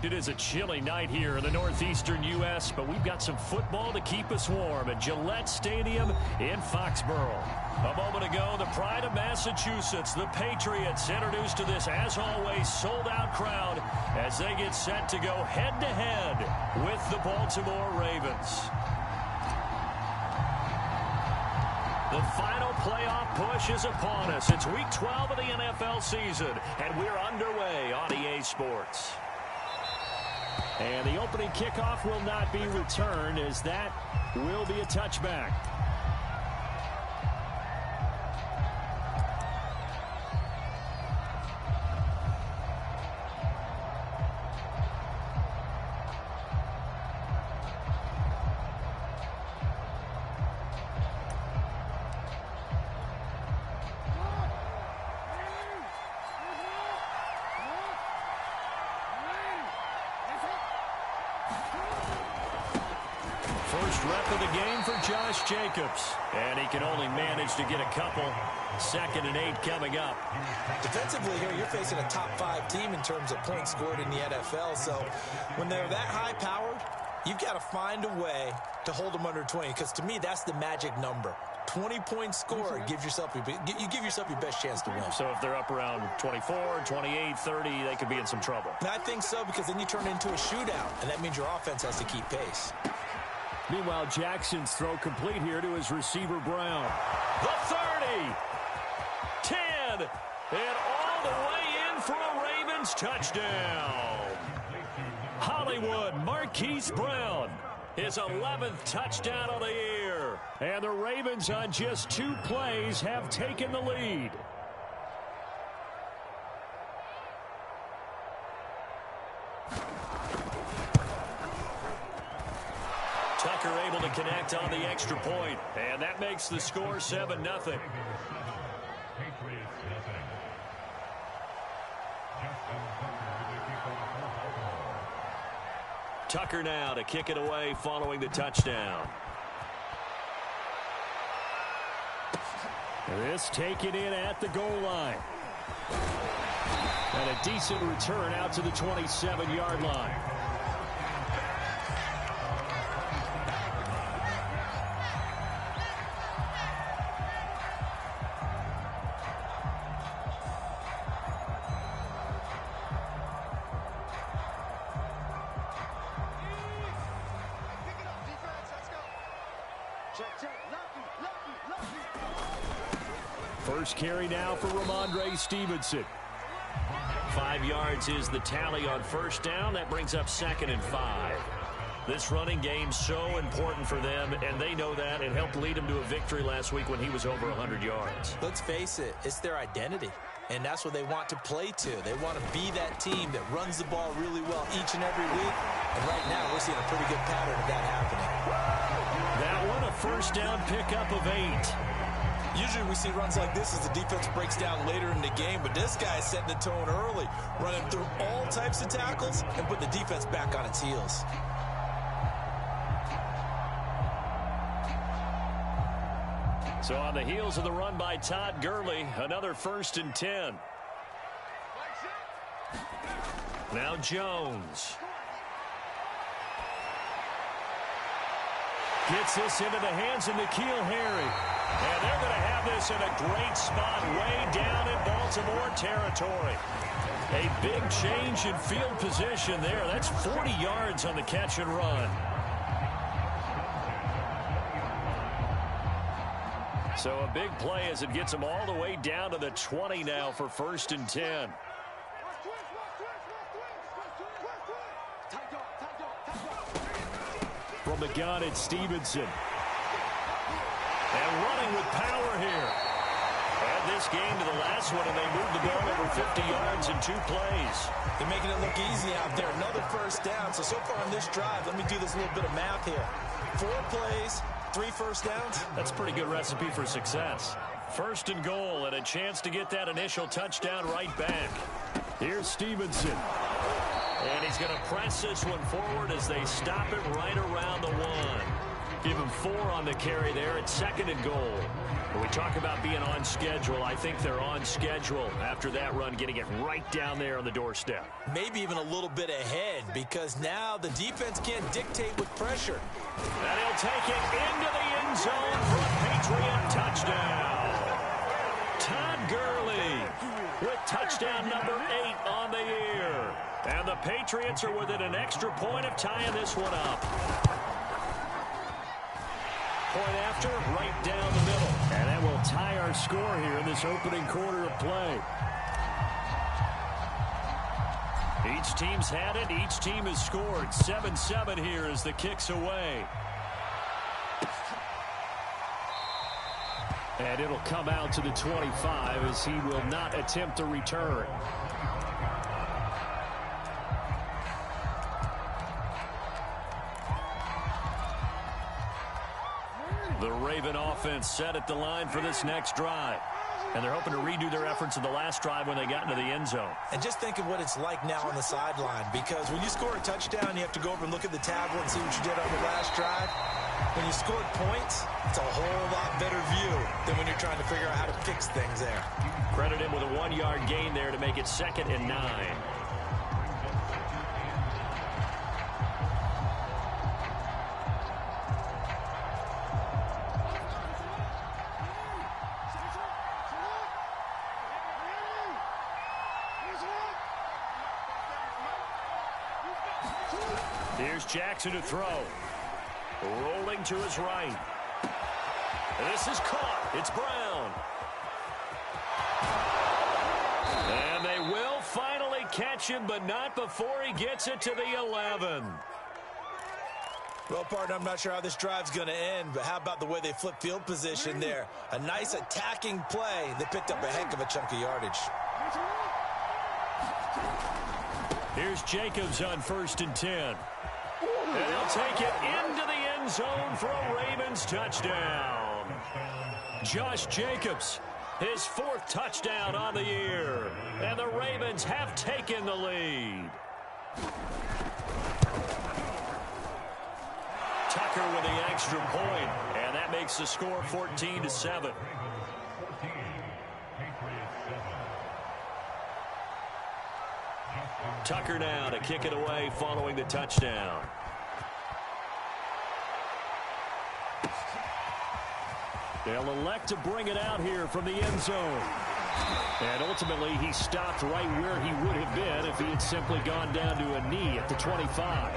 It is a chilly night here in the northeastern U.S., but we've got some football to keep us warm at Gillette Stadium in Foxborough. A moment ago, the pride of Massachusetts, the Patriots, introduced to this, as always, sold-out crowd as they get set to go head-to-head with the Baltimore Ravens. The final playoff push is upon us. It's Week 12 of the NFL season, and we're underway on EA Sports. And the opening kickoff will not be returned, as that will be a touchback. First rep of the game for Josh Jacobs. And he can only manage to get a couple. 2nd and 8 coming up. Defensively here, you're facing a top 5 team in terms of points scored in the NFL. So when they're that high-powered, you've got to find a way to hold them under 20. Because to me, that's the magic number. 20 points scored, you give yourself your best chance to win. So if they're up around 24, 28, 30, they could be in some trouble. And I think so, because then you turn it into a shootout, and that means your offense has to keep pace. Meanwhile, Jackson's throw complete here to his receiver, Brown. The 30, 10, and all the way in for a Ravens touchdown. Hollywood Marquise Brown, his 11th touchdown of the year. And the Ravens on just 2 plays have taken the lead. Tucker able to connect on the extra point, and that makes the score 7-0. Tucker now to kick it away following the touchdown. This taken in at the goal line. And a decent return out to the 27-yard line. First carry now for Ramondre Stevenson. 5 yards is the tally on first down. That brings up 2nd and 5. This running game's so important for them, and they know that. It helped lead them to a victory last week when he was over 100 yards. Let's face it, it's their identity, and that's what they want to play to. They want to be that team that runs the ball really well each and every week, and right now we're seeing a pretty good pattern of that happening. That one, a first down pickup of 8. Usually we see runs like this as the defense breaks down later in the game, but this guy is setting the tone early, running through all types of tackles and putting the defense back on its heels. So on the heels of the run by Todd Gurley, another 1st and 10. Now Jones. Gets this into the hands of N'Keal Harry. And they're going to have this in a great spot way down in Baltimore territory. A big change in field position there. That's 40 yards on the catch and run. So a big play as it gets them all the way down to the 20 now for 1st and 10. From the gun, it's Stevenson. And running with power here. Add this game to the last one, and they moved the ball over 50 yards in 2 plays. They're making it look easy out there. Another first down. So far on this drive, let me do this little bit of math here. 4 plays, 3 first downs. That's a pretty good recipe for success. 1st and goal, and a chance to get that initial touchdown right back. Here's Stevenson. And he's going to press this one forward as they stop it right around the 1. Give him 4 on the carry there at 2nd and goal. When we talk about being on schedule, I think they're on schedule after that run, getting it right down there on the doorstep. Maybe even a little bit ahead, because now the defense can't dictate with pressure. And he'll take it into the end zone for a Patriot touchdown. Todd Gurley with touchdown number 8 on the year. And the Patriots are within an extra point of tying this one up. Point after, right down the middle. And that will tie our score here in this opening quarter of play. Each team's had it. Each team has scored. 7-7 here as the kick's away. And it'll come out to the 25 as he will not attempt a return. The Raven offense set at the line for this next drive. And they're hoping to redo their efforts in the last drive when they got into the end zone. And just think of what it's like now on the sideline, because when you score a touchdown, you have to go over and look at the tablet and see what you did on the last drive. When you scored points, it's a whole lot better view than when you're trying to figure out how to fix things there. Credit him with a 1-yard gain there to make it 2nd and 9. Here's Jackson to throw. Rolling to his right. This is caught. It's Brown. And they will finally catch him, but not before he gets it to the 11. Well, partner, I'm not sure how this drive's going to end, but how about the way they flip field position there? A nice attacking play. They picked up a heck of a chunk of yardage. Here's Jacobs on 1st and 10. And he'll take it into the end zone for a Ravens touchdown. Josh Jacobs, his 4th touchdown on the year. And the Ravens have taken the lead. Tucker with the extra point, and that makes the score 14-7. Tucker now to kick it away following the touchdown. They'll elect to bring it out here from the end zone. And ultimately, he stopped right where he would have been if he had simply gone down to a knee at the 25.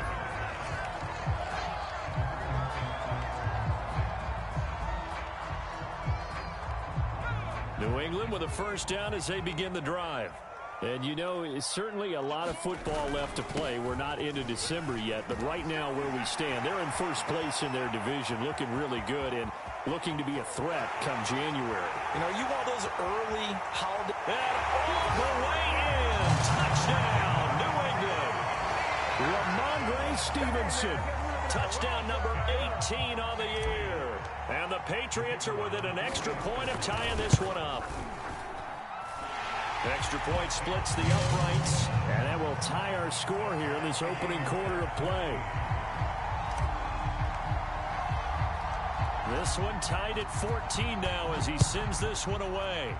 New England with a first down as they begin the drive. And, you know, it's certainly a lot of football left to play. We're not into December yet, but right now where we stand, they're in first place in their division, looking really good and looking to be a threat come January. You know, you want those early holiday... And all the way in! Touchdown, New England! Ramondre Stevenson, touchdown number 18 on the year. And the Patriots are within an extra point of tying this one up. Extra point splits the uprights, and that will tie our score here in this opening quarter of play. This one tied at 14 now as he sends this one away.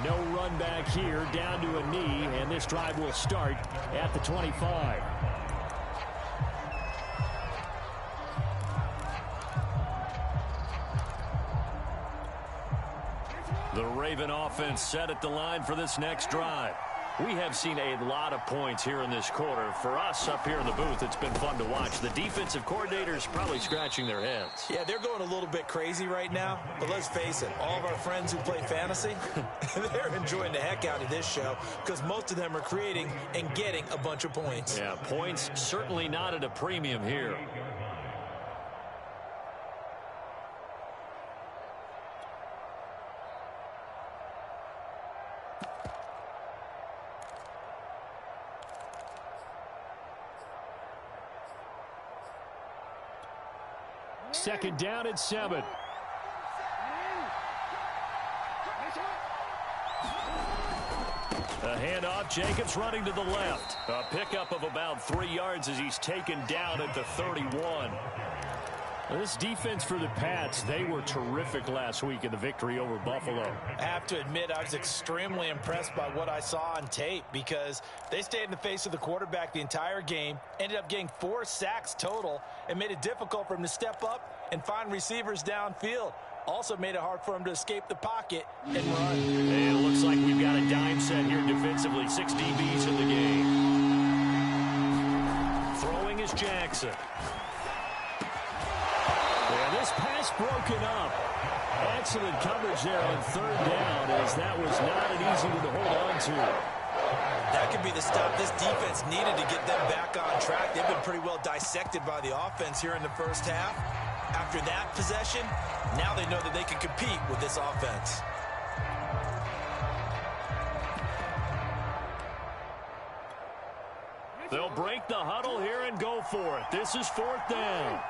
No run back here, down to a knee, and this drive will start at the 25. The Raven offense set at the line for this next drive. We have seen a lot of points here in this quarter. For us up here in the booth, it's been fun to watch. The defensive coordinators probably scratching their heads. Yeah, they're going a little bit crazy right now. But let's face it, all of our friends who play fantasy, they're enjoying the heck out of this show because most of them are creating and getting a bunch of points. Yeah, points certainly not at a premium here. Second down at 7. A handoff. Jacobs running to the left. A pickup of about 3 yards as he's taken down at the 31. This defense for the Pats, they were terrific last week in the victory over Buffalo. I have to admit, I was extremely impressed by what I saw on tape because they stayed in the face of the quarterback the entire game, ended up getting 4 sacks total, and made it difficult for him to step up and find receivers downfield. Also made it hard for him to escape the pocket and run. And it looks like we've got a dime set here defensively. 6 DBs in the game. Throwing is Jackson. And this pass broken up. Excellent coverage there on 3rd down, as that was not an easy one to hold on to. That could be the stop this defense needed to get them back on track. They've been pretty well dissected by the offense here in the first half. After that possession, now they know that they can compete with this offense. They'll break the huddle here and go for it. This is 4th down.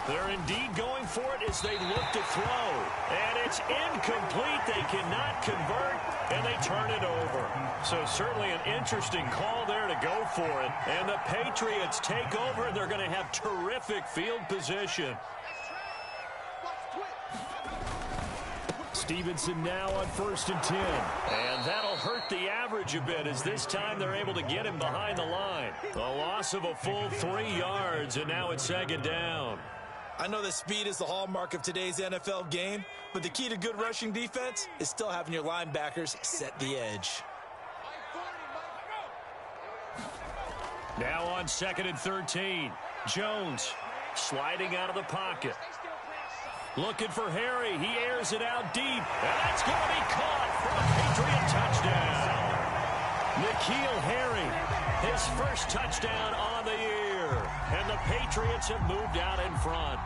They're indeed going for it as they look to throw. And it's incomplete. They cannot convert, and they turn it over. So certainly an interesting call there to go for it. And the Patriots take over, and they're going to have terrific field position. Stevenson now on 1st and 10. And that'll hurt the average a bit, as this time they're able to get him behind the line. A loss of a full 3 yards, and now it's 2nd down. I know that speed is the hallmark of today's NFL game, but the key to good rushing defense is still having your linebackers set the edge. Now on 2nd and 13. Jones sliding out of the pocket. Looking for Harry. He airs it out deep. And that's going to be caught for a Patriot touchdown. N'Keal Harry, his first touchdown on the year. And the Patriots have moved out in front.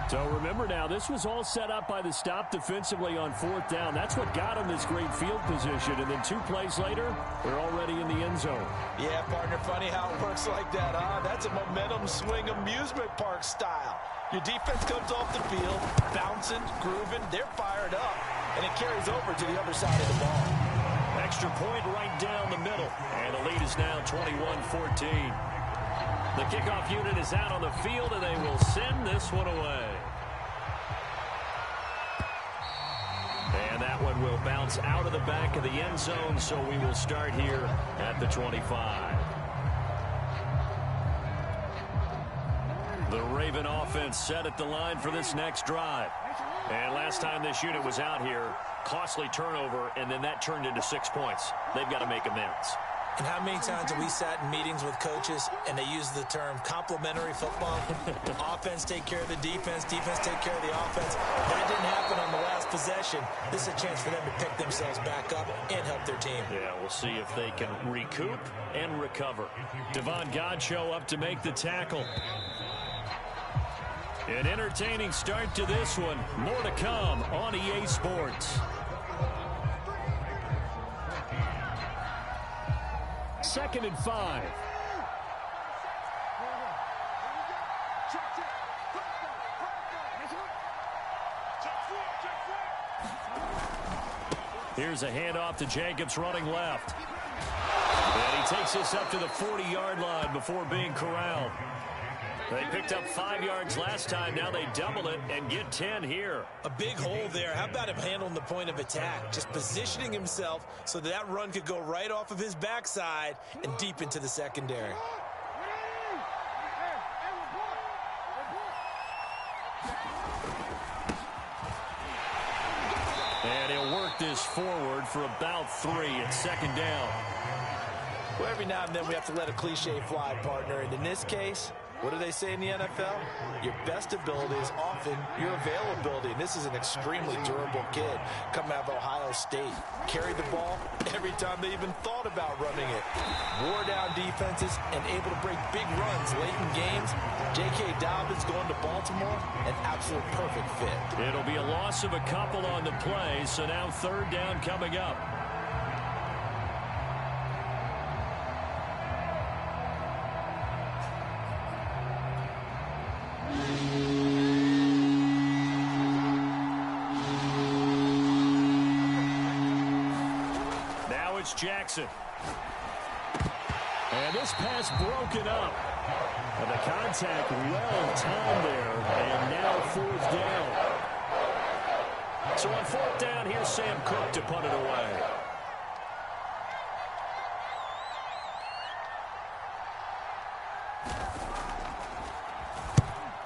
So remember now, this was all set up by the stop defensively on 4th down. That's what got them this great field position. And then 2 plays later, they're already in the end zone. Yeah, partner, funny how it works like that, huh? That's a momentum swing amusement park style. Your defense comes off the field, bouncing, grooving, they're fired up, and it carries over to the other side of the ball. Extra point right down the middle, and the lead is now 21-14. The kickoff unit is out on the field, and they will send this one away. And that one will bounce out of the back of the end zone, so we will start here at the 25. The Raven offense set at the line for this next drive. And last time this unit was out here, costly turnover, and then that turned into 6 points. They've got to make amends. And how many times have we sat in meetings with coaches and they use the term complementary football? Offense take care of the defense, defense take care of the offense. That didn't happen on the last possession. This is a chance for them to pick themselves back up and help their team. Yeah, we'll see if they can recoup and recover. Devon Godchaux up to make the tackle. An entertaining start to this one. More to come on EA Sports. 2nd and 5. Here's a handoff to Jacobs running left. And he takes this up to the 40-yard line before being corralled. They picked up 5 yards last time. Now they double it and get 10 here. A big hole there. How about him handling the point of attack? Just positioning himself so that run could go right off of his backside and deep into the secondary. And he'll work this forward for about 3 at 2nd down. Well, every now and then we have to let a cliche fly, partner. And in this case, what do they say in the NFL? Your best ability is often your availability. And this is an extremely durable kid coming out of Ohio State. Carried the ball every time they even thought about running it. Wore down defenses and able to break big runs late in games. J.K. Dobbins going to Baltimore, an absolute perfect fit. It'll be a loss of a couple on the play, so now 3rd down coming up. it's Jackson. And this pass broken up. And the contact well timed there. And now 4th down. So on 4th down, here's Sam Cook to punt it away.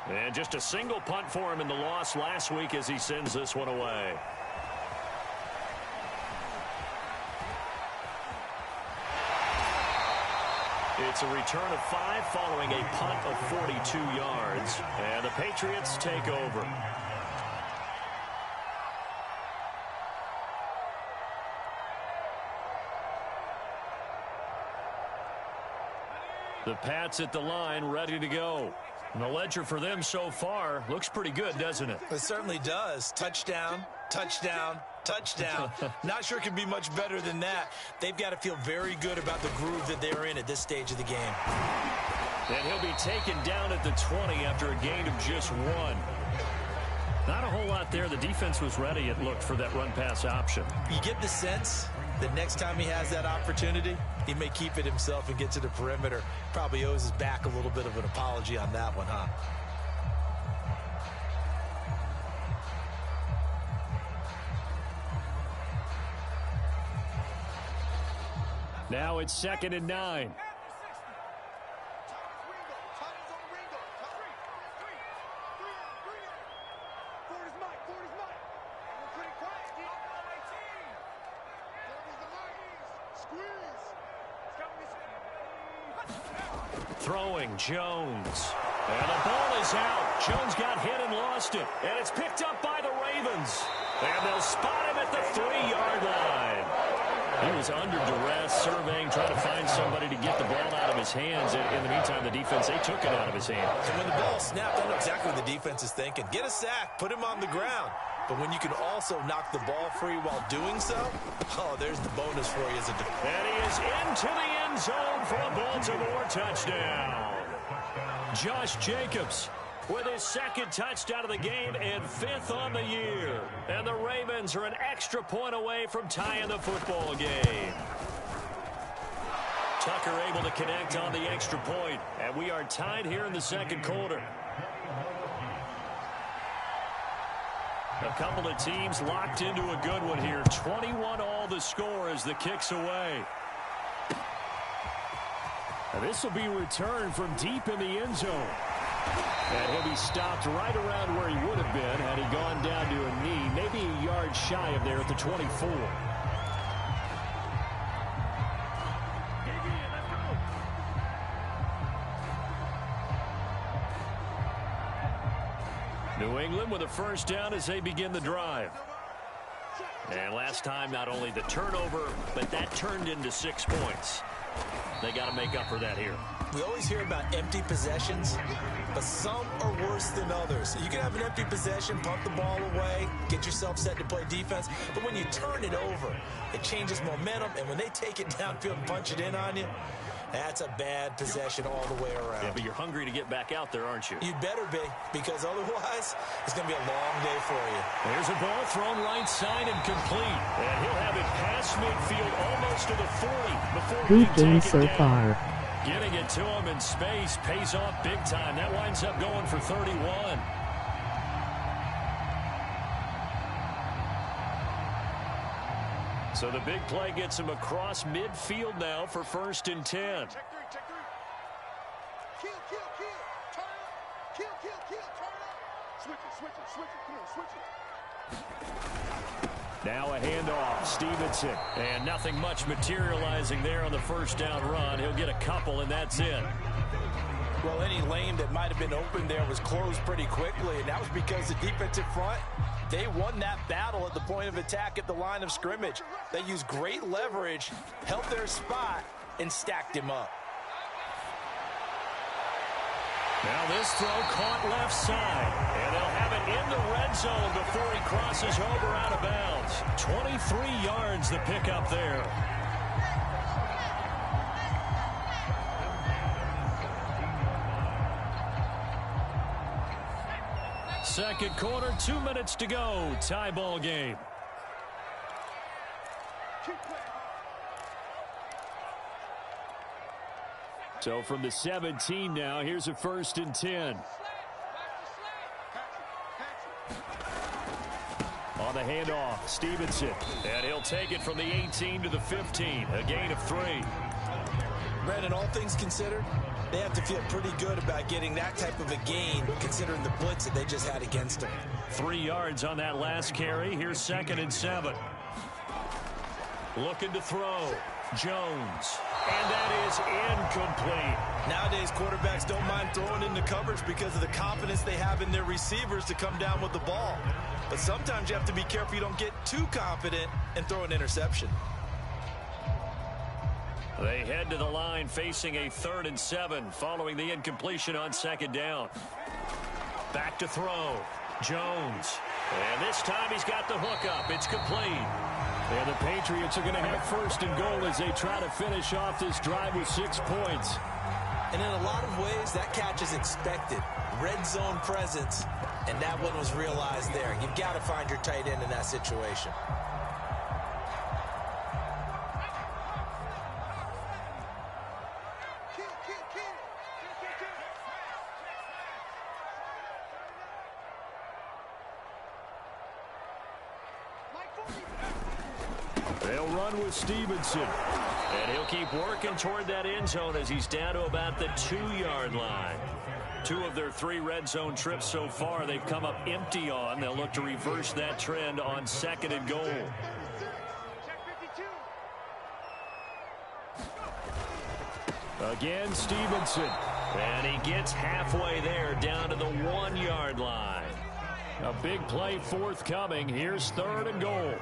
And just a single punt for him in the loss last week as he sends this one away. It's a return of 5 following a punt of 42 yards. And the Patriots take over. The Pats at the line, ready to go. And the ledger for them so far looks pretty good, doesn't it? It certainly does. Touchdown, touchdown, touchdown. Not sure it can be much better than that. They've got to feel very good about the groove that they're in at this stage of the game. And he'll be taken down at the 20 after a gain of just 1. Not a whole lot there. The defense was ready, it looked, for that run-pass option. You get the sense that next time he has that opportunity, he may keep it himself and get to the perimeter. Probably owes his back a little bit of an apology on that one, huh? Now it's 2nd and 9. Throwing Jones. And the ball is out. Jones got hit and lost it. And it's picked up by the Ravens. And they'll spot him at the 3-yard line. He was under duress, surveying, trying to find somebody to get the ball out of his hands. In the meantime, the defense, they took it out of his hands. And when the ball snapped, I know exactly what the defense is thinking. Get a sack, put him on the ground. But when you can also knock the ball free while doing so, oh, there's the bonus for you as a defense. And he is into the end zone for a Baltimore touchdown. Josh Jacobs with his 2nd touchdown of the game and 5th on the year. And the Ravens are an extra point away from tying the football game. Tucker able to connect on the extra point. And we are tied here in the 2nd quarter. A couple of teams locked into a good one here. 21 all the score as the kick's away. And this will be returned from deep in the end zone. And he'll be stopped right around where he would have been had he gone down to a knee, maybe a yard shy of there at the 24. New England with a 1st down as they begin the drive. And last time, not only the turnover, but that turned into 6 points. They got to make up for that here. We always hear about empty possessions, but some are worse than others. You can have an empty possession, pump the ball away, get yourself set to play defense, but when you turn it over, it changes momentum, and when they take it downfield and punch it in on you, that's a bad possession all the way around. Yeah, but you're hungry to get back out there, aren't you? You'd better be, because otherwise, it's going to be a long day for you. There's a ball thrown right side and complete. And he'll have it past midfield almost to the 40 before he can game take so it down. far. Getting it to him in space pays off big time. That winds up going for 31. So the big play gets him across midfield now for 1st and 10. Check 3, check 3. Kill. Turn up. Kill. Turn up. Switch it. Come on, switch it. Now a handoff. Stevenson. And nothing much materializing there on the 1st down run. He'll get a couple, and that's it. Well, any lane that might have been open there was closed pretty quickly, and that was because the defensive front, they won that battle at the point of attack at the line of scrimmage. They used great leverage, held their spot, and stacked him up. Now this throw caught left side, and they'll have it in the red zone before he crosses over out of bounds. 23 yards the pickup there. Second quarter, 2 minutes to go. Tie ball game. So from the 17 now, here's a 1st and 10. On the handoff, Stevenson. And he'll take it from the 18 to the 15. A gain of 3. Brandon, all things considered, they have to feel pretty good about getting that type of a gain considering the blitz that they just had against them. 3 yards on that last carry. Here's 2nd and 7. Looking to throw. Jones. And that is incomplete. Nowadays, quarterbacks don't mind throwing into coverage because of the confidence they have in their receivers to come down with the ball. But sometimes you have to be careful you don't get too confident and throw an interception. They head to the line facing a 3rd and 7 following the incompletion on 2nd down. Back to throw. Jones. And this time he's got the hook up. It's complete. And the Patriots are going to have 1st and goal as they try to finish off this drive with 6 points. And in a lot of ways, that catch is expected. Red zone presence, and that one was realized there. You've got to find your tight end in that situation. They'll run with Stevenson. And he'll keep working toward that end zone as he's down to about the 2-yard line. 2 of their 3 red zone trips so far they've come up empty on. They'll look to reverse that trend on 2nd and goal. Again, Stevenson. And he gets halfway there down to the 1-yard line. A big play forthcoming. Here's 3rd and goal.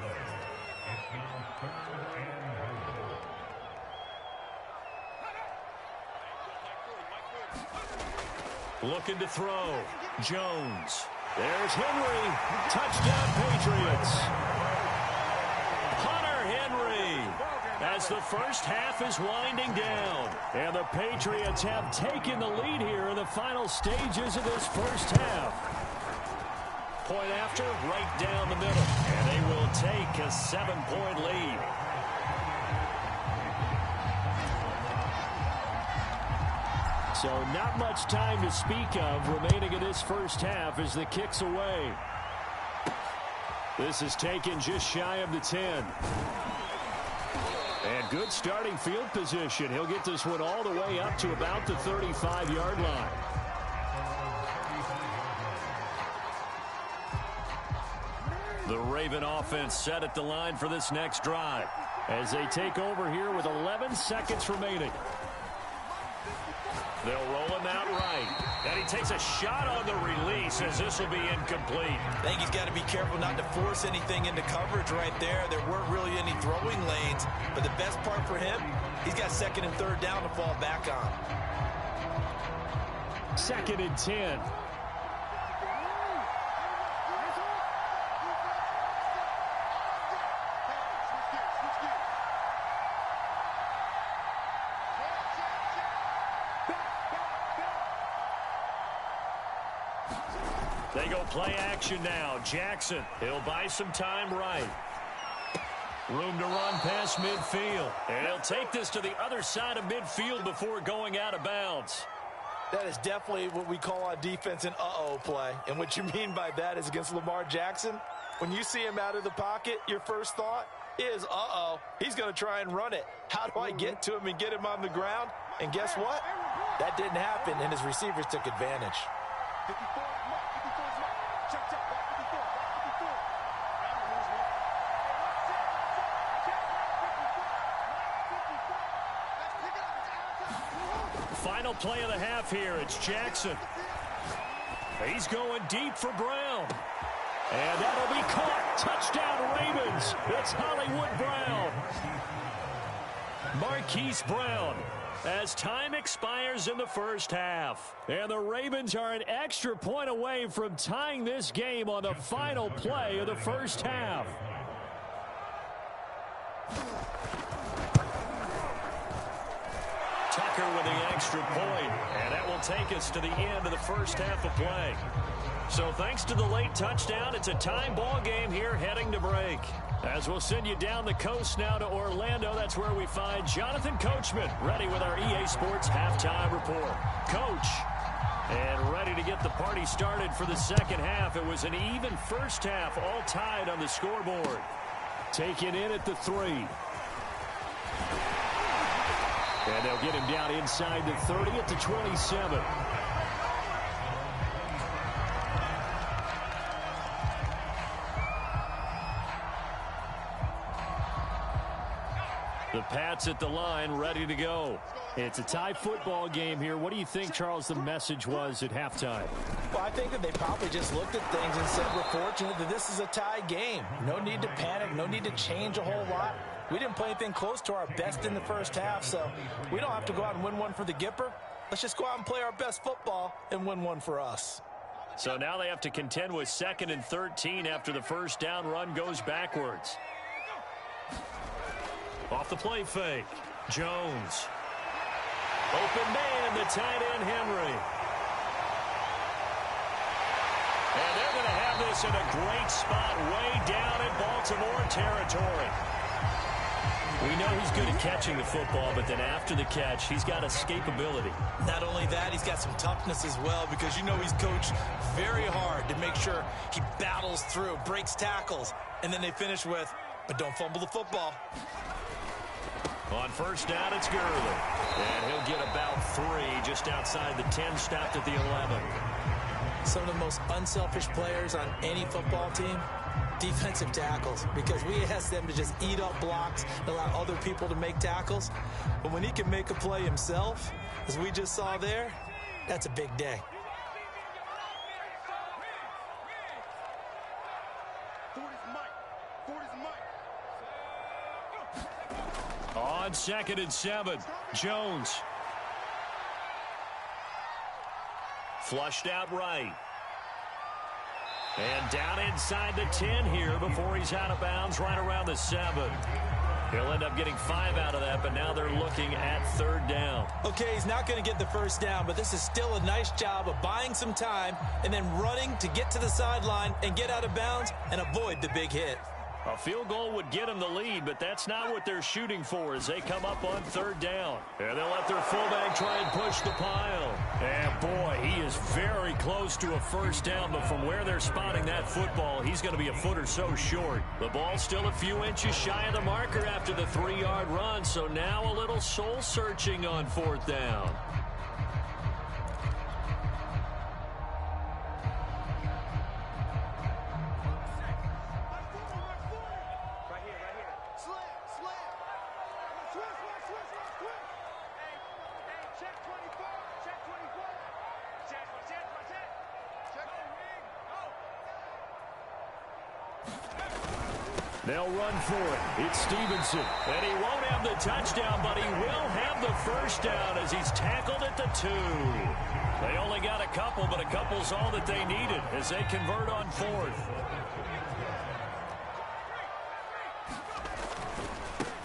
Looking to throw. Jones. There's Henry. Touchdown, Patriots. Hunter Henry. As the first half is winding down. And the Patriots have taken the lead here in the final stages of this first half. Point after, right down the middle. And they will take a 7-point lead. So not much time to speak of remaining in this first half as the kick's away. This is taken just shy of the 10. And good starting field position. He'll get this one all the way up to about the 35-yard line. The Raven offense set at the line for this next drive as they take over here with 11 seconds remaining. They'll roll him out right. And he takes a shot on the release as this will be incomplete. I think he's got to be careful not to force anything into coverage right there. There weren't really any throwing lanes. But the best part for him, he's got 2nd and 3rd down to fall back on. 2nd and 10. They go play action now. Jackson, he'll buy some time right. Room to run past midfield. And he'll take this to the other side of midfield before going out of bounds. That is definitely what we call on defense an uh-oh play. And what you mean by that is against Lamar Jackson, when you see him out of the pocket, your first thought is, uh-oh, he's going to try and run it. How do I get to him and get him on the ground? And guess what? That didn't happen, and his receivers took advantage. Final play of the half here. It's Jackson. He's going deep for Brown. And that'll be caught. Touchdown, Ravens. It's Hollywood Brown. Marquise Brown. As time expires in the first half. And the Ravens are an extra point away from tying this game on the final play of the first half. Tucker with the extra extra point, and that will take us to the end of the first half of play. So thanks to the late touchdown, it's a tie ball game here heading to break. As we'll send you down the coast now to Orlando, that's where we find Jonathan Coachman ready with our EA Sports halftime report. Coach, and ready to get the party started for the second half. It was an even first half, all tied on the scoreboard. Taken in at the 3. And they'll get him down inside the 30 at the 27. The Pats at the line, ready to go. It's a tie football game here. What do you think, Charles, the message was at halftime? Well, I think that they probably just looked at things and said, we're fortunate that this is a tie game. No need to panic. No need to change a whole lot. We didn't play anything close to our best in the first half, so we don't have to go out and win one for the Gipper. Let's just go out and play our best football and win one for us. So now they have to contend with 2nd and 13 after the first down run goes backwards. Off the play fake. Jones. Open man, the tight end, Henry. And they're going to have this in a great spot way down in Baltimore territory. We know he's good at catching the football, but then after the catch, he's got escapability. Not only that, he's got some toughness as well, because you know he's coached very hard to make sure he battles through, breaks tackles, and then they finish with, but don't fumble the football. On first down, it's Gurley. And he'll get about 3 just outside the 10, stopped at the 11. Some of the most unselfish players on any football team, defensive tackles, because we ask them to just eat up blocks and allow other people to make tackles. But when he can make a play himself, as we just saw there, that's a big day. On 2nd and 7, Jones. Flushed out right. And down inside the 10 here before he's out of bounds right around the 7. He'll end up getting 5 out of that, but now they're looking at 3rd down. Okay, he's not going to get the first down, but this is still a nice job of buying some time and then running to get to the sideline and get out of bounds and avoid the big hit. A field goal would get them the lead, but that's not what they're shooting for as they come up on 3rd down. And they'll let their fullback try and push the pile. And boy, he is very close to a first down, but from where they're spotting that football, he's going to be a foot or so short. The ball's still a few inches shy of the marker after the 3-yard run, so now a little soul-searching on 4th down. They'll run for it. It's Stevenson. And he won't have the touchdown, but he will have the first down as he's tackled at the 2. They only got a couple, but a couple's all that they needed as they convert on 4th.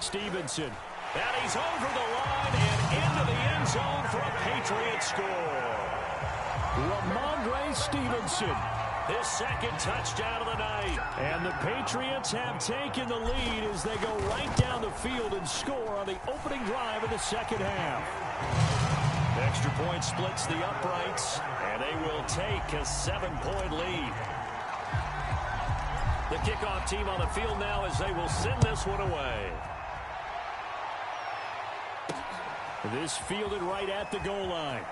Stevenson. And he's over the line and into the end zone for a Patriot score. Ramondre Stevenson. His 2nd touchdown of the night. And the Patriots have taken the lead as they go right down the field and score on the opening drive of the second half. Extra point splits the uprights, and they will take a 7-point lead. The kickoff team on the field now as they will send this one away. This fielded right at the goal line.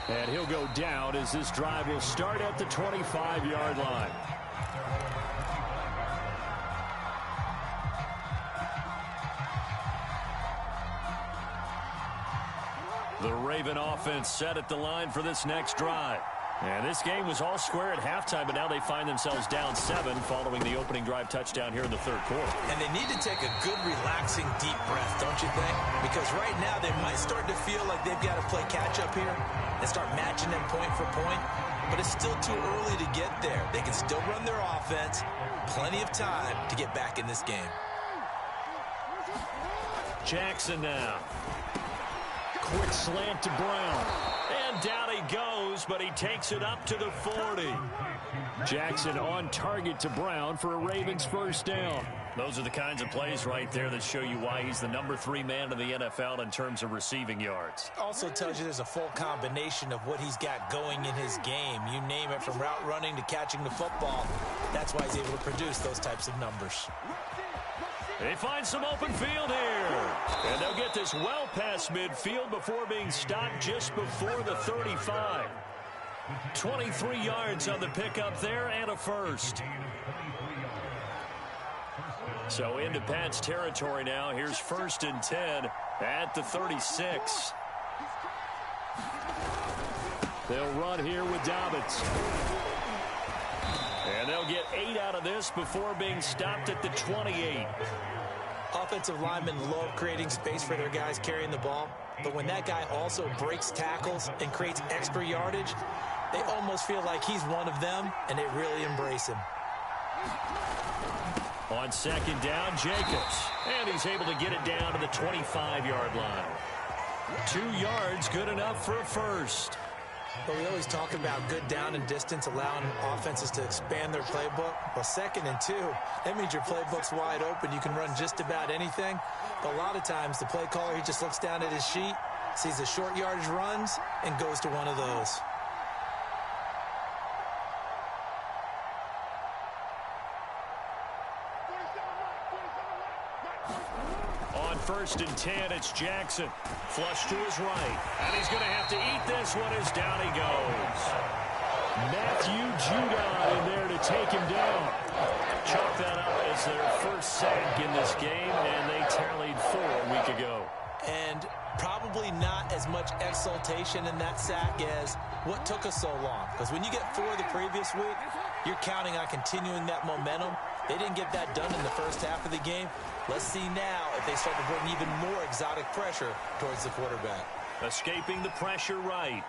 And he'll go down as this drive will start at the 25-yard line. The Raven offense set at the line for this next drive. And this game was all square at halftime, but now they find themselves down 7 following the opening drive touchdown here in the 3rd quarter. And they need to take a good, relaxing, deep breath, don't you think? Because right now they might start to feel like they've got to play catch-up here and start matching them point for point. But it's still too early to get there. They can still run their offense. Plenty of time to get back in this game. Jackson now. Quick slant to Brown. And down he goes, but he takes it up to the 40. Jackson on target to Brown for a Ravens first down. Those are the kinds of plays right there that show you why he's the #3 man in the NFL in terms of receiving yards. Also tells you there's a full combination of what he's got going in his game. You name it, from route running to catching the football. That's why he's able to produce those types of numbers. They find some open field here. And they'll get this well past midfield before being stopped just before the 35. 23 yards on the pickup there and a first. So into Pat's territory now. Here's 1st and 10 at the 36. They'll run here with Dobbins. And they'll get 8 out of this before being stopped at the 28. Offensive linemen love creating space for their guys carrying the ball. But when that guy also breaks tackles and creates extra yardage, they almost feel like he's one of them, and they really embrace him. On 2nd down, Jacobs. And he's able to get it down to the 25-yard line. 2 yards, good enough for a first. But we always talk about good down and distance, allowing offenses to expand their playbook. Well, 2nd and 2, that means your playbook's wide open. You can run just about anything. But a lot of times, the play caller, he just looks down at his sheet, sees the short yardage runs, and goes to one of those. On 1st and 10, it's Jackson. Flush to his right. And he's going to have to eat this one as down he goes. Matthew Judon in there to take him down. Chalk that up as their first sack in this game, and they tallied 4 a week ago. And probably not as much exultation in that sack as what took us so long. Because when you get 4 the previous week, you're counting on continuing that momentum. They didn't get that done in the first half of the game. Let's see now if they start to bring even more exotic pressure towards the quarterback. Escaping the pressure right.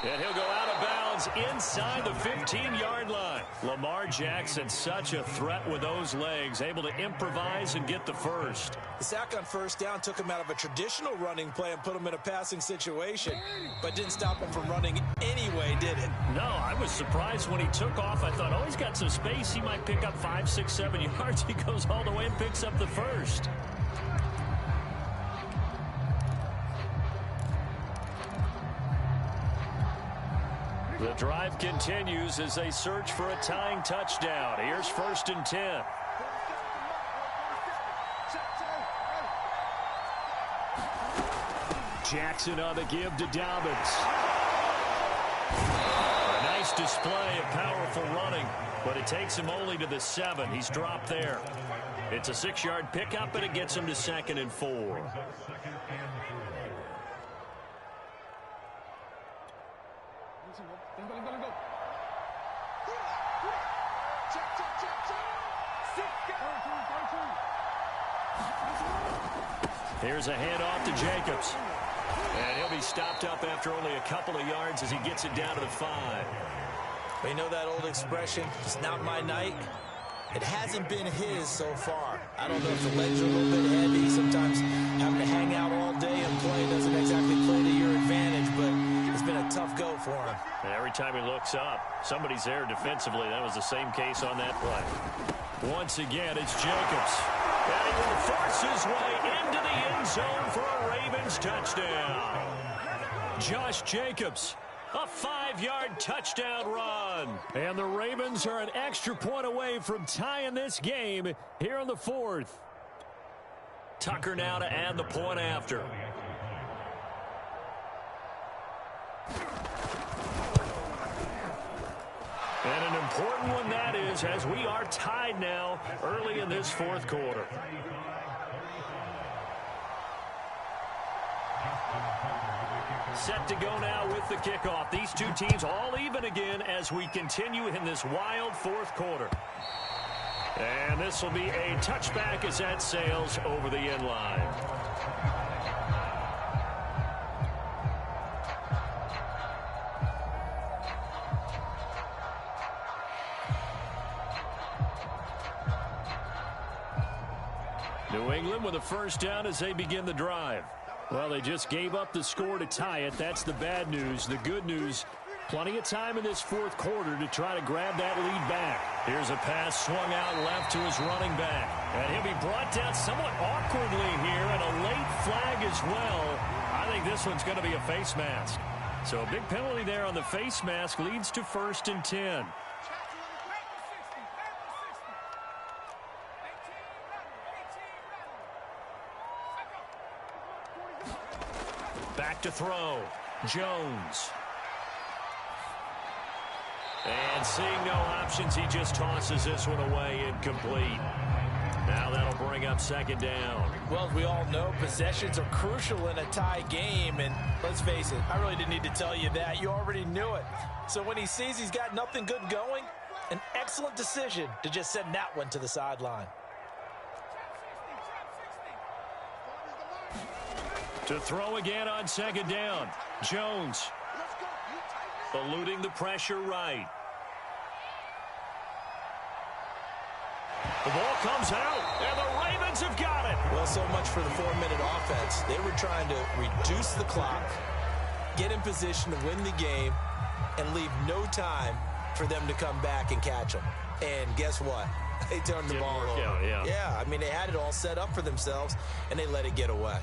And he'll go out of bounds inside the 15-yard line. Lamar Jackson, such a threat with those legs, able to improvise and get the first. The sack on 1st down took him out of a traditional running play and put him in a passing situation, but didn't stop him from running anyway, did it? No, I was surprised when he took off. I thought, oh, he's got some space. He might pick up 5, 6, 7 yards. He goes all the way and picks up the first. The drive continues as they search for a tying touchdown. Here's 1st and 10. Jackson on the give to Dobbins. A nice display of powerful running, but it takes him only to the 7. He's dropped there. It's a 6-yard pickup, and it gets him to 2nd and 4. Here's a handoff to Jacobs. And he'll be stopped up after only a couple of yards as he gets it down to the 5. Well, you know that old expression, it's not my night? It hasn't been his so far. I don't know if the legs are a little bit heavy. Sometimes having to hang out all day and play doesn't exactly play to your advantage, but it's been a tough go for him. And every time he looks up, somebody's there defensively. That was the same case on that play. Once again, it's Jacobs. And he will force his way into the end zone for a Ravens touchdown. Josh Jacobs, a 5-yard touchdown run. And the Ravens are an extra point away from tying this game here in the 4th. Tucker now to add the point after. And an important one that is, as we are tied now early in this 4th quarter. Set to go now with the kickoff. These two teams all even again as we continue in this wild 4th quarter. And this will be a touchback as that sails over the end line. New England with a first down as they begin the drive. Well, they just gave up the score to tie it. That's the bad news. The good news, plenty of time in this fourth quarter to try to grab that lead back. Here's a pass swung out left to his running back. And he'll be brought down somewhat awkwardly here, and a late flag as well. I think this one's going to be a face mask. So a big penalty there on the face mask leads to 1st and 10. Back to throw. Jones. And seeing no options, he just tosses this one away incomplete. Now that'll bring up 2nd down. Well, as we all know, possessions are crucial in a tie game. And let's face it, I really didn't need to tell you that. You already knew it. So when he sees he's got nothing good going, an excellent decision to just send that one to the sideline. To throw again on 2nd down. Jones eluding the pressure right. The ball comes out, and the Ravens have got it. Well, so much for the 4-minute offense. They were trying to reduce the clock, get in position to win the game, and leave no time for them to come back and catch them. And guess what? They turned the ball over. Yeah, I mean, they had it all set up for themselves, and they let it get away.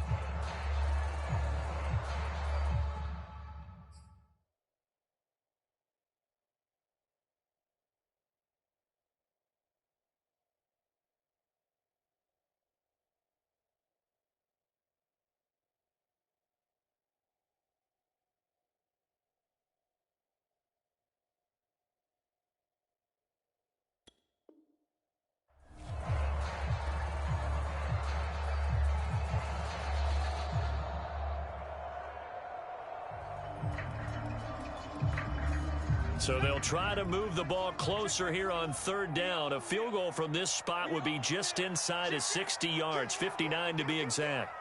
So they'll try to move the ball closer here on 3rd down. A field goal from this spot would be just inside of 60 yards, 59 to be exact.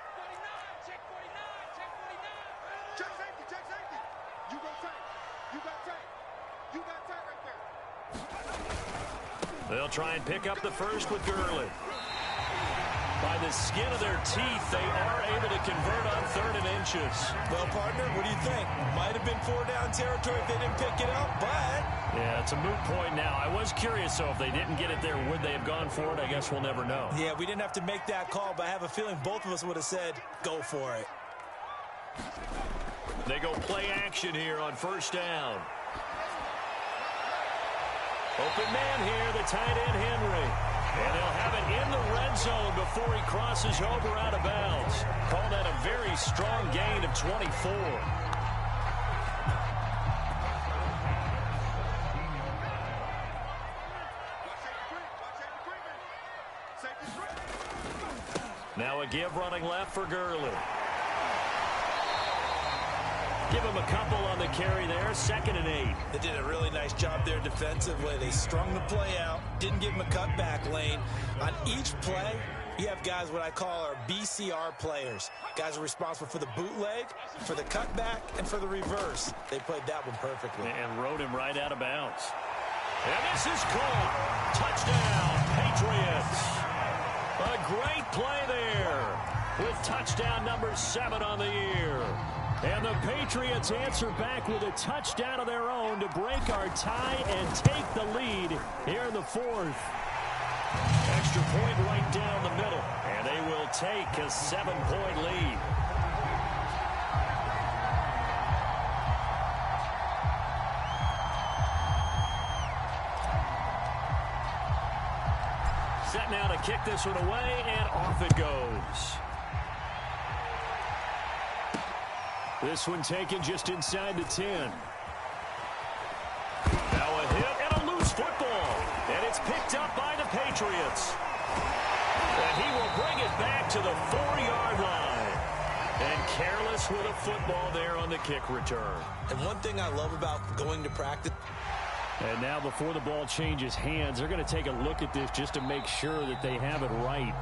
Check safety, check safety. You got tight. You got tight. You got tight right there. They'll try and pick up the first with Gurley. By the skin of their teeth, they are able to convert on 3rd and inches. Well, partner, what do you think? Might have been 4-down territory if they didn't pick it up, but... Yeah, it's a moot point now. I was curious, so if they didn't get it there, would they have gone for it? I guess we'll never know. Yeah, we didn't have to make that call, but I have a feeling both of us would have said, go for it. They go play action here on 1st down. Open man here, the tight end Henry. And they'll have it in the red zone before he crosses over out of bounds. Call that a very strong gain of 24. Now a give running left for Gurley. Give him a couple on the carry there. 2nd and 8. They did a really nice job there defensively. They strung the play out, didn't give him a cutback lane. On each play, you have guys what I call our BCR players. Guys are responsible for the bootleg, for the cutback, and for the reverse. They played that one perfectly. And rode him right out of bounds. And this is caught. Touchdown, Patriots. A great play there with touchdown number 7 on the year. And the Patriots answer back with a touchdown of their own to break our tie and take the lead here in the 4th. Extra point right down the middle, and they will take a 7-point lead. Set now to kick this one away, and off it goes. This one taken just inside the 10. Now a hit and a loose football. And it's picked up by the Patriots. And he will bring it back to the 4-yard line. And careless with a football there on the kick return. And one thing I love about going to practice. And now before the ball changes hands, they're going to take a look at this just to make sure that they have it right.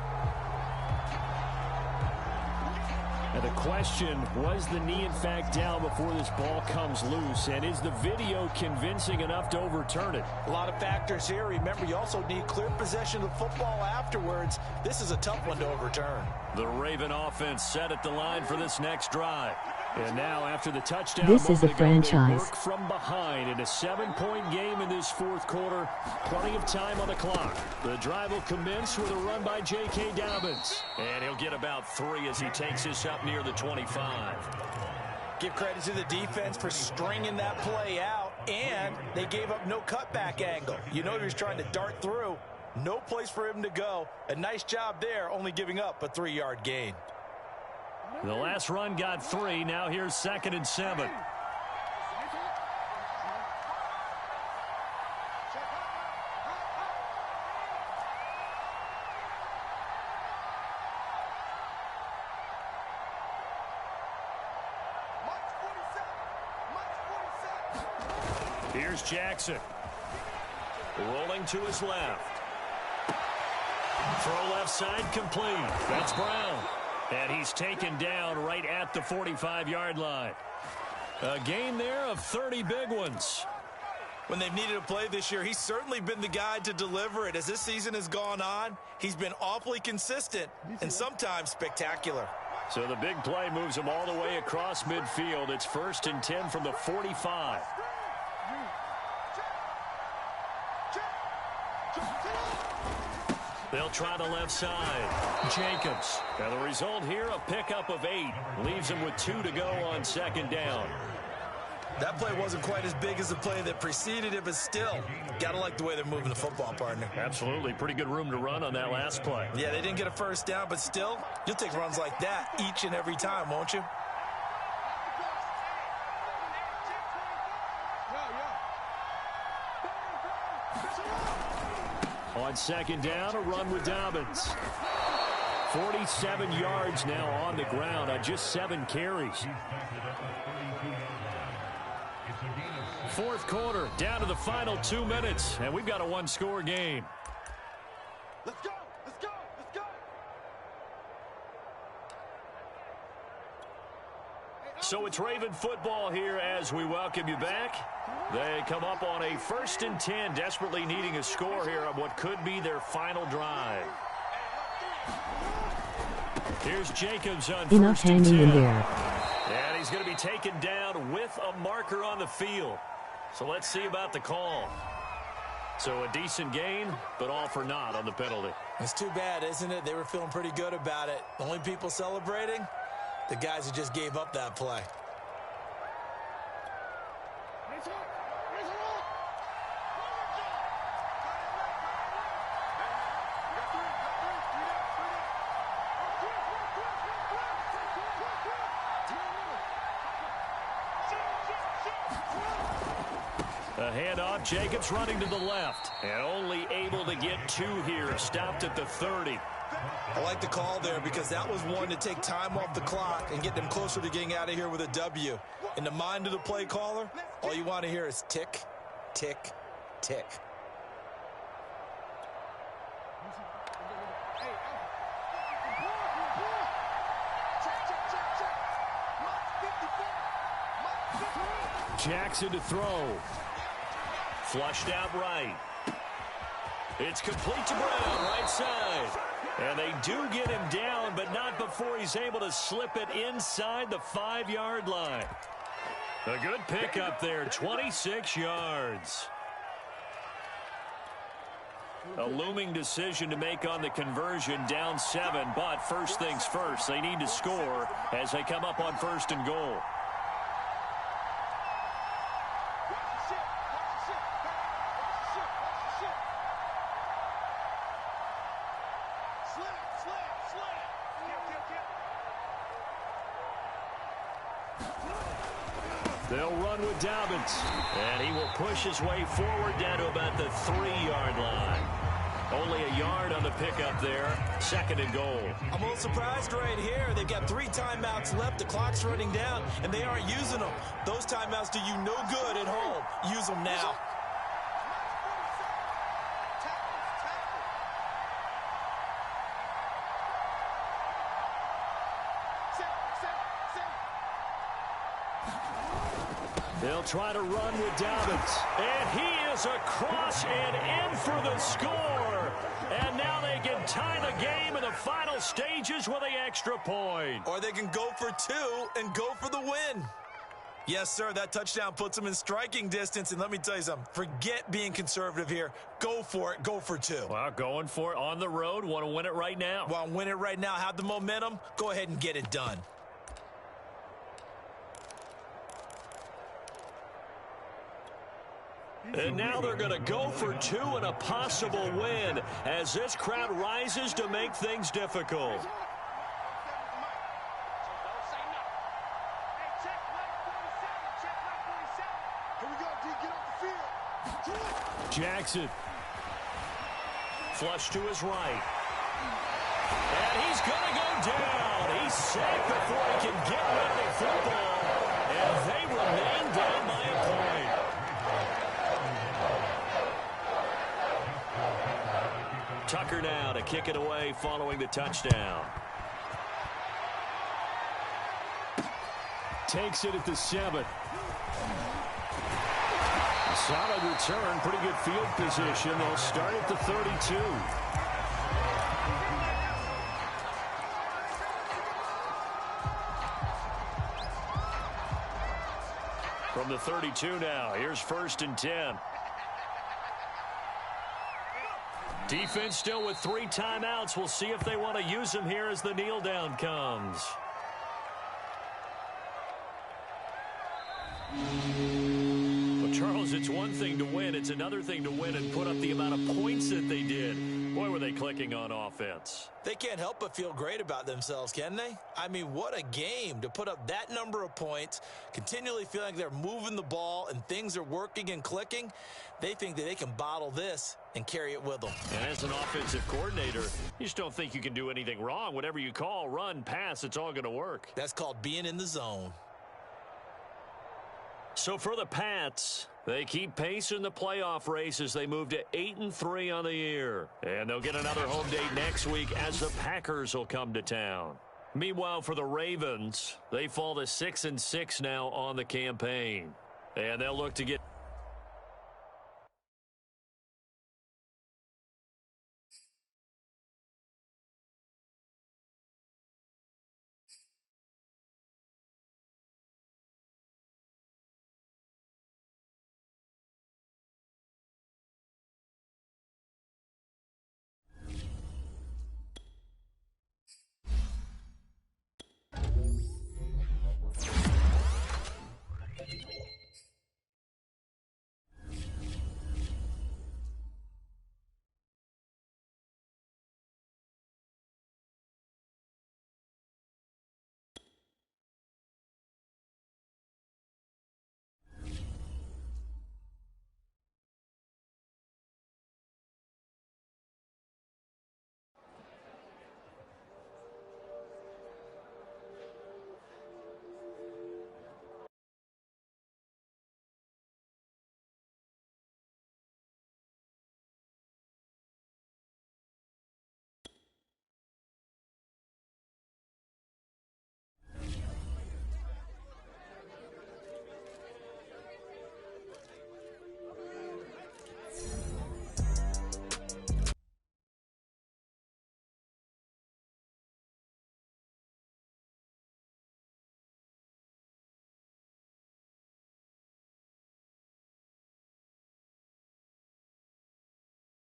And the question, was the knee in fact down before this ball comes loose? And is the video convincing enough to overturn it? A lot of factors here. Remember, you also need clear possession of the football afterwards. This is a tough one to overturn. The Raven offense set at the line for this next drive. And now after the touchdown, this is a franchise. Work from behind in a 7-point game in this fourth quarter. Plenty of time on the clock. The drive will commence with a run by J.K. Dobbins. And he'll get about 3 as he takes this up near the 25. Give credit to the defense for stringing that play out, and they gave up no cutback angle. You know he was trying to dart through. No place for him to go. A nice job there, only giving up a 3-yard gain. The last run got 3. Now here's 2nd and 7. Here's Jackson. Rolling to his left. Throw left side complete. That's Brown. And he's taken down right at the 45-yard line. A gain there of 30 big ones. When they've needed a play this year, he's certainly been the guy to deliver it. As this season has gone on, he's been awfully consistent and sometimes spectacular. So the big play moves him all the way across midfield. It's 1st and 10 from the 45. They'll try the left side. Jacobs. And the result here, a pickup of 8. Leaves him with 2 to go on 2nd down. That play wasn't quite as big as the play that preceded it, but still, got to like the way they're moving the football, partner. Absolutely. Pretty good room to run on that last play. Yeah, they didn't get a first down, but still, you'll take runs like that each and every time, won't you? On 2nd down, a run with Dobbins. 47 yards now on the ground on just 7 carries. 4th quarter, down to the final 2 minutes, and we've got a 1-score game. Let's go! Let's go! Let's go! So it's Raven football here as we welcome you back. They come up on a 1st and 10, desperately needing a score here on what could be their final drive. Here's Jacobs on 1st and 10. In there. And he's going to be taken down with a marker on the field. So let's see about the call. So a decent gain, but all for naught on the penalty. It's too bad, isn't it? They were feeling pretty good about it. The only people celebrating, the guys who just gave up that play. A handoff, Jacobs running to the left. And only able to get 2 here. Stopped at the 30. I like the call there because that was one to take time off the clock and get them closer to getting out of here with a W. In the mind of the play caller, all you want to hear is tick, tick, tick. Jackson to throw. Flushed out right. It's complete to Brown, right side. And they do get him down, but not before he's able to slip it inside the 5-yard line. A good pickup there, 26 yards. A looming decision to make on the conversion, down 7, but first things first, they need to score as they come up on 1st and goal. They'll run with Dobbins, and he will push his way forward down to about the 3-yard line. Only a yard on the pickup there. 2nd and goal. I'm a little surprised right here. They've got 3 timeouts left. The clock's running down, and they aren't using them. Those timeouts do you no good at home. Use them now. Set. They'll try to run with Dobbins. And he is across and in for the score. And now they can tie the game in the final stages with the extra point. Or they can go for two and go for the win. Yes, sir, that touchdown puts them in striking distance. And let me tell you something, forget being conservative here. Go for it. Go for two. Well, going for it on the road. Want to win it right now. Want to win it right now. Have the momentum. Go ahead and get it done. And now they're going to go for two and a possible win as this crowd rises to make things difficult. Jackson. Flush to his right. And he's going to go down. He's sacked before he can get rid of the football. And they remain down by a point. Tucker now to kick it away following the touchdown. Takes it at the 7. Solid return, pretty good field position. They'll start at the 32. From the 32 now, here's 1st and 10. Defense still with 3 timeouts. We'll see if they want to use them here as the kneel down comes. Charles, it's one thing to win. It's another thing to win and put up the amount of points that they did. Boy, were they clicking on offense. They can't help but feel great about themselves, can they? I mean, what a game to put up that number of points, continually feeling like they're moving the ball and things are working and clicking. They think that they can bottle this and carry it with them. And as an offensive coordinator, you just don't think you can do anything wrong. Whatever you call, run, pass, it's all going to work. That's called being in the zone. So for the Pats, they keep pace in the playoff race as they move to 8-3 on the year. And they'll get another home date next week as the Packers will come to town. Meanwhile, for the Ravens, they fall to 6-6 now on the campaign. And they'll look to get